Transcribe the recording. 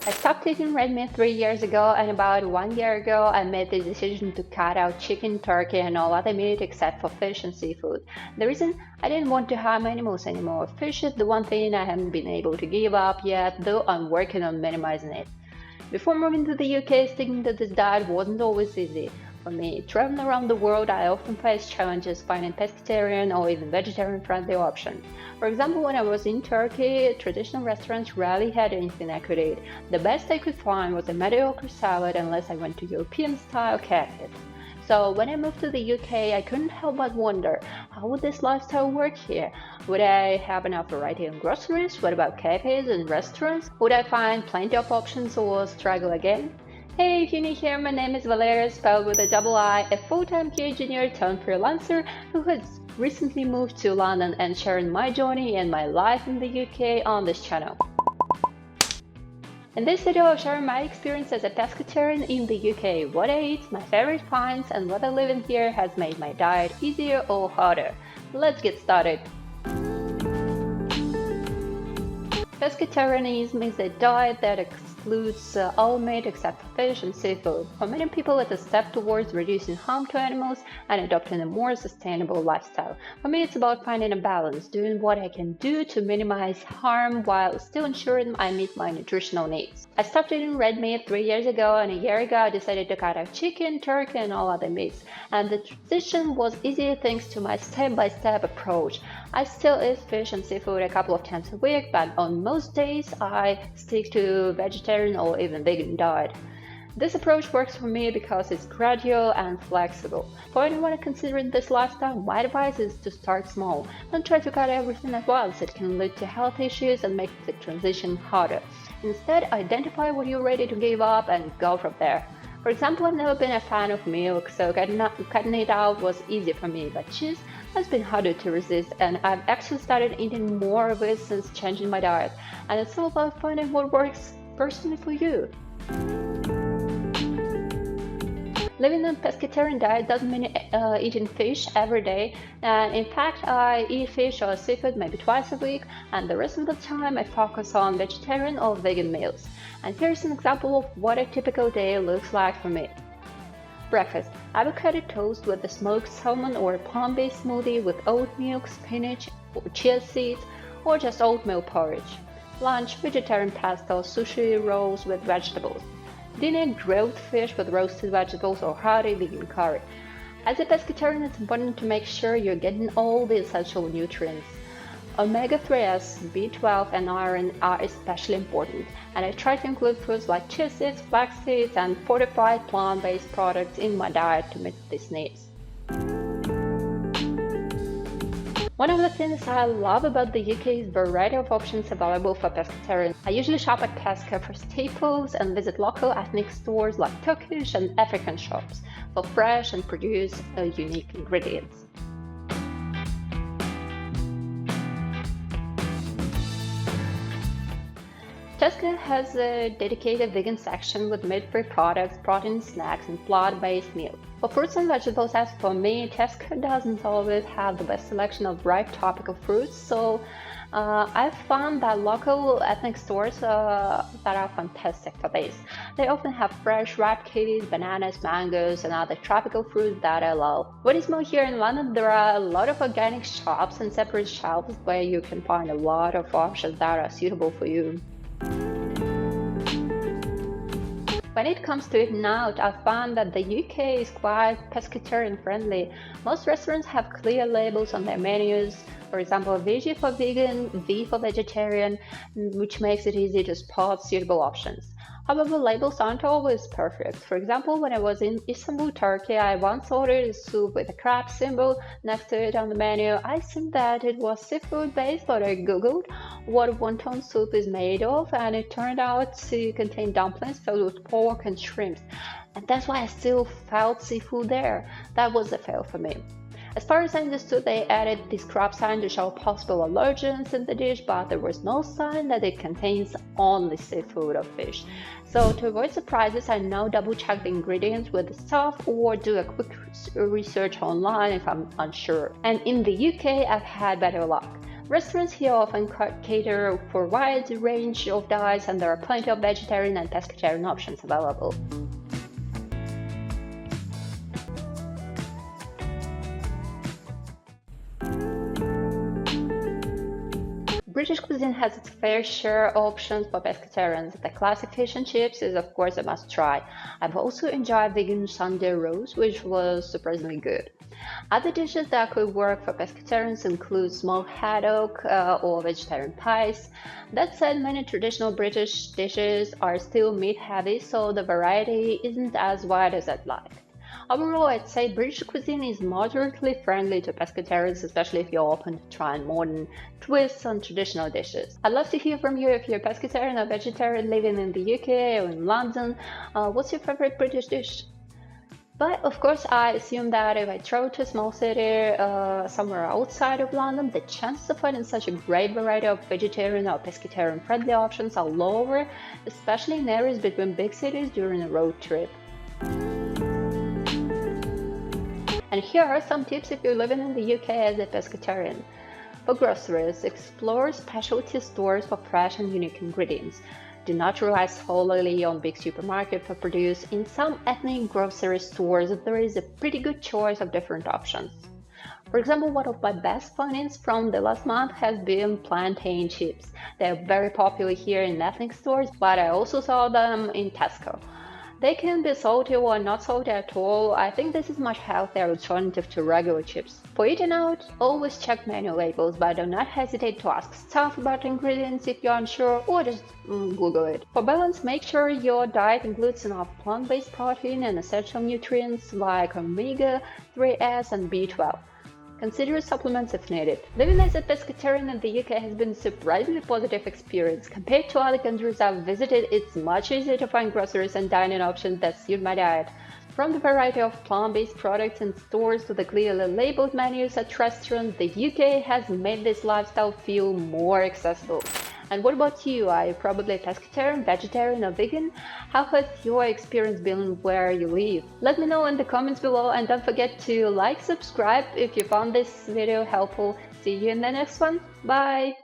I stopped eating red meat 3 years ago, and about 1 year ago, I made the decision to cut out chicken, turkey, and all other meat except for fish and seafood. The reason I didn't want to harm animals anymore. Fish is the one thing I haven't been able to give up yet, though I'm working on minimizing it. Before moving to the UK, sticking to this diet wasn't always easy. For me, traveling around the world, I often faced challenges finding pescatarian or even vegetarian-friendly options. For example, when I was in Turkey, traditional restaurants rarely had anything I could eat. The best I could find was a mediocre salad unless I went to European-style cafes. So when I moved to the UK, I couldn't help but wonder, how would this lifestyle work here? Would I have enough variety in groceries? What about cafes and restaurants? Would I find plenty of options or struggle again? Hey, if you're new here, my name is Valeria, spelled with a double I, a full-time QA engineer turned freelancer who has recently moved to London and sharing my journey and my life in the UK on this channel. In this video, I'll share my experience as a pescatarian in the UK, what I eat, my favorite finds, and whether living here has made my diet easier or harder. Let's get started. Pescetarianism is a diet that excludes all meat except for fish and seafood. For many people, it's a step towards reducing harm to animals and adopting a more sustainable lifestyle. For me, it's about finding a balance, doing what I can do to minimize harm while still ensuring I meet my nutritional needs. I stopped eating red meat 3 years ago, and a year ago I decided to cut out chicken, turkey, and all other meats. And the transition was easier thanks to my step-by-step approach. I still eat fish and seafood a couple of times a week, but on most days I stick to vegetarian or even vegan diet. This approach works for me because it's gradual and flexible. For anyone considering this lifestyle, my advice is to start small. Don't try to cut everything at once, it can lead to health issues and make the transition harder. Instead, identify what you're ready to give up and go from there. For example, I've never been a fan of milk, so cutting it out was easy for me, but cheese has been harder to resist, and I've actually started eating more of it since changing my diet. And it's all about finding what works personally for you. Living on a pescatarian diet doesn't mean eating fish every day. In fact, I eat fish or seafood maybe twice a week, and the rest of the time I focus on vegetarian or vegan meals. And here's an example of what a typical day looks like for me. Breakfast: avocado toast with a smoked salmon or a plant-based smoothie with oat milk, spinach, or chia seeds, or just oatmeal porridge. Lunch: vegetarian pasta or sushi rolls with vegetables. Dinner: grilled fish with roasted vegetables or hearty vegan curry. As a pescatarian, it's important to make sure you're getting all the essential nutrients. Omega-3s, B12, and iron are especially important, and I try to include foods like chia seeds, flax seeds, and fortified plant-based products in my diet to meet these needs. One of the things I love about the UK is the variety of options available for pescatarians. I usually shop at Pesca for staples and visit local ethnic stores like Turkish and African shops for fresh and produce unique ingredients. Tesco has a dedicated vegan section with meat-free products, protein snacks, and plant-based meals. For fruits and vegetables, as for me, Tesco doesn't always have the best selection of ripe tropical fruits, so I've found that local ethnic stores that are fantastic for this. They often have fresh, ripe kiwis, bananas, mangoes, and other tropical fruits that I love. What is more, here in London, there are a lot of organic shops and separate shelves where you can find a lot of options that are suitable for you. When it comes to eating out, I found that the UK is quite pescatarian friendly. Most restaurants have clear labels on their menus, for example, veggie for vegan, V for vegetarian, which makes it easy to spot suitable options. However, labels aren't always perfect. For example, when I was in Istanbul, Turkey, I once ordered a soup with a crab symbol next to it on the menu. I assumed that it was seafood based, but I googled what wonton soup is made of, and it turned out to contain dumplings filled with pork and shrimps. And that's why I still felt seafood there. That was a fail for me. As far as I understood, they added this crab sign to show possible allergens in the dish, but there was no sign that it contains only seafood or fish. So to avoid surprises, I now double-check the ingredients with the staff or do a quick research online if I'm unsure. And in the UK, I've had better luck. Restaurants here often cater for a wide range of diets, and there are plenty of vegetarian and pescatarian options available. British cuisine has its fair share of options for pescatarians. The classic fish and chips is of course a must try. I've also enjoyed vegan Sunday roast, which was surprisingly good. Other dishes that could work for pescatarians include smoked haddock or vegetarian pies. That said, many traditional British dishes are still meat heavy, so the variety isn't as wide as I'd like. Overall, I'd say British cuisine is moderately friendly to pescatarians, especially if you're open to trying modern twists on traditional dishes. I'd love to hear from you if you're a pescatarian or vegetarian living in the UK or in London. What's your favorite British dish? But of course, I assume that if I travel to a small city somewhere outside of London, the chances of finding such a great variety of vegetarian or pescatarian friendly options are lower, especially in areas between big cities during a road trip. And here are some tips if you're living in the UK as a pescatarian. For groceries, explore specialty stores for fresh and unique ingredients. Do not rely solely on big supermarkets for produce. In some ethnic grocery stores, there is a pretty good choice of different options. For example, one of my best findings from the last month has been plantain chips. They are very popular here in ethnic stores, but I also saw them in Tesco. They can be salty or not salty at all. I think this is much healthier alternative to regular chips. For eating out, always check menu labels, but do not hesitate to ask staff about ingredients if you're unsure, or just Google it. For balance, make sure your diet includes enough plant-based protein and essential nutrients like omega-3s and B12. Consider supplements if needed. Living as a pescatarian in the UK has been a surprisingly positive experience. Compared to other countries I've visited, it's much easier to find groceries and dining options that suit my diet. From the variety of plant-based products in stores to the clearly labeled menus at restaurants, the UK has made this lifestyle feel more accessible. And what about you? Are you probably a pescatarian, vegetarian, or vegan? How has your experience been where you live? Let me know in the comments below, and don't forget to like, subscribe if you found this video helpful. See you in the next one. Bye!